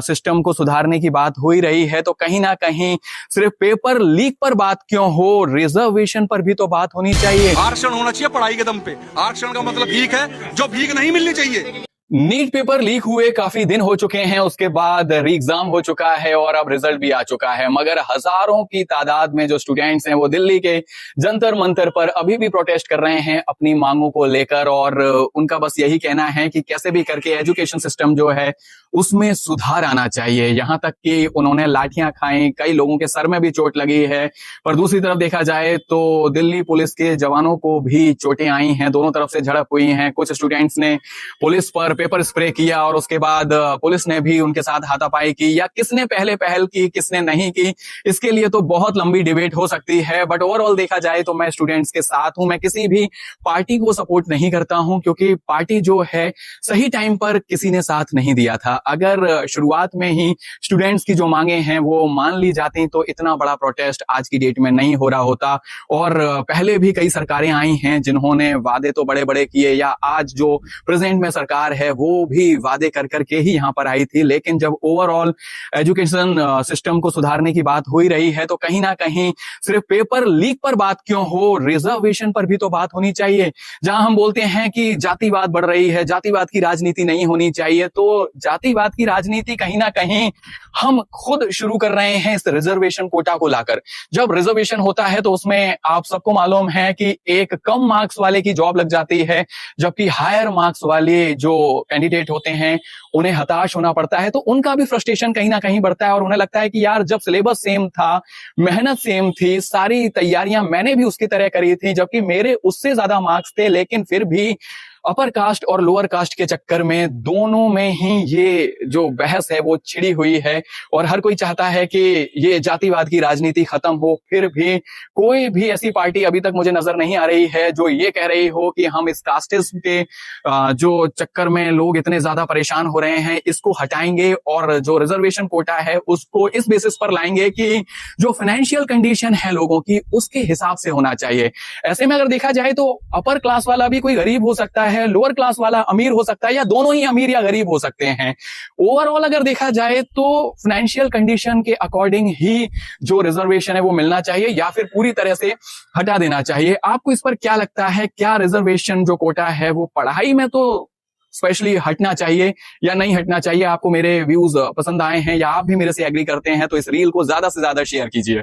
System को सुधारने की बात हो ही रही है, तो कहीं ना कहीं सिर्फ पेपर लीक पर बात क्यों हो, रिजर्वेशन पर भी तो बात होनी चाहिए। आरक्षण होना चाहिए पढ़ाई के दम पे। आरक्षण का मतलब भीख है, जो भीख नहीं मिलनी चाहिए। नीट पेपर लीक हुए काफी दिन हो चुके हैं, उसके बाद री एग्जाम हो चुका है और अब रिजल्ट भी आ चुका है, मगर हजारों की तादाद में जो स्टूडेंट्स हैं वो दिल्ली के जंतर मंतर पर अभी भी प्रोटेस्ट कर रहे हैं अपनी मांगों को लेकर। और उनका बस यही कहना है कि कैसे भी करके एजुकेशन सिस्टम जो है उसमें सुधार आना चाहिए। यहां तक कि उन्होंने लाठियां खाई, कई लोगों के सर में भी चोट लगी है। पर दूसरी तरफ देखा जाए तो दिल्ली पुलिस के जवानों को भी चोटें आई हैं, दोनों तरफ से झड़प हुई हैं। कुछ स्टूडेंट्स ने पुलिस पर पेपर स्प्रे किया और उसके बाद पुलिस ने भी उनके साथ हाथापाई की, या किसने पहले पहल की किसने नहीं की, इसके लिए तो बहुत लंबी डिबेट हो सकती है। बट ओवरऑल देखा जाए तो मैं स्टूडेंट्स के साथ हूं। मैं किसी भी पार्टी को सपोर्ट नहीं करता हूं, क्योंकि पार्टी जो है सही टाइम पर किसी ने साथ नहीं दिया था। अगर शुरुआत में ही स्टूडेंट्स की जो मांगे हैं वो मान ली जाती तो इतना बड़ा प्रोटेस्ट आज की डेट में नहीं हो रहा होता। और पहले भी कई सरकारें आई हैं जिन्होंने वादे तो बड़े बड़े किए, या आज जो प्रेजेंट में सरकार है वो भी वादे कर करके ही यहां पर आई थी। लेकिन जब ओवरऑल एजुकेशन सिस्टम को सुधारने की बात हो ही रही है, तो कहीं ना कहीं सिर्फ पेपर लीक पर बात क्यों हो, रिजर्वेशन पर भी तो बात होनी चाहिए। जहां हम बोलते हैं कि जातिवाद बढ़ रही है, जातिवाद की राजनीति नहीं होनी चाहिए, तो जातिवाद की राजनीति कहीं ना कहीं हम खुद शुरू कर रहे हैं इस रिजर्वेशन कोटा को लाकर। जब रिजर्वेशन होता है तो उसमें आप सबको मालूम है कि एक कम मार्क्स वाले की जॉब लग जाती है, जबकि हायर मार्क्स वाले जो कैंडिडेट होते हैं उन्हें हताश होना पड़ता है। तो उनका भी फ्रस्ट्रेशन कहीं ना कहीं बढ़ता है और उन्हें लगता है कि यार जब सिलेबस सेम था, मेहनत सेम थी, सारी तैयारियां मैंने भी उसकी तरह करी थी, जबकि मेरे उससे ज्यादा मार्क्स थे, लेकिन फिर भी अपर कास्ट और लोअर कास्ट के चक्कर में दोनों में ही ये जो बहस है वो छिड़ी हुई है। और हर कोई चाहता है कि ये जातिवाद की राजनीति खत्म हो। फिर भी कोई भी ऐसी पार्टी अभी तक मुझे नजर नहीं आ रही है जो ये कह रही हो कि हम इस कास्टिज्म के जो चक्कर में लोग इतने ज्यादा परेशान हो रहे हैं इसको हटाएंगे और जो रिजर्वेशन कोटा है उसको इस बेसिस पर लाएंगे कि जो फाइनेंशियल कंडीशन है लोगों की उसके हिसाब से होना चाहिए। ऐसे में अगर देखा जाए तो अपर क्लास वाला भी कोई गरीब हो सकता है, लोअर क्लास वाला अमीर हो सकता है, या दोनों ही अमीर या गरीब हो सकते हैं। ओवरऑल अगर देखा जाए तो फाइनेंशियल कंडीशन के अकॉर्डिंग ही जो रिजर्वेशन है वो मिलना चाहिए, या फिर पूरी तरह से हटा देना चाहिए। आपको इस पर क्या लगता है? क्या रिजर्वेशन जो कोटा है वो पढ़ाई में तो स्पेशली हटना चाहिए या नहीं हटना चाहिए? आपको मेरे व्यूज पसंद आए हैं या आप भी मेरे से एग्री करते हैं तो इस रील को ज्यादा से ज्यादा शेयर कीजिए।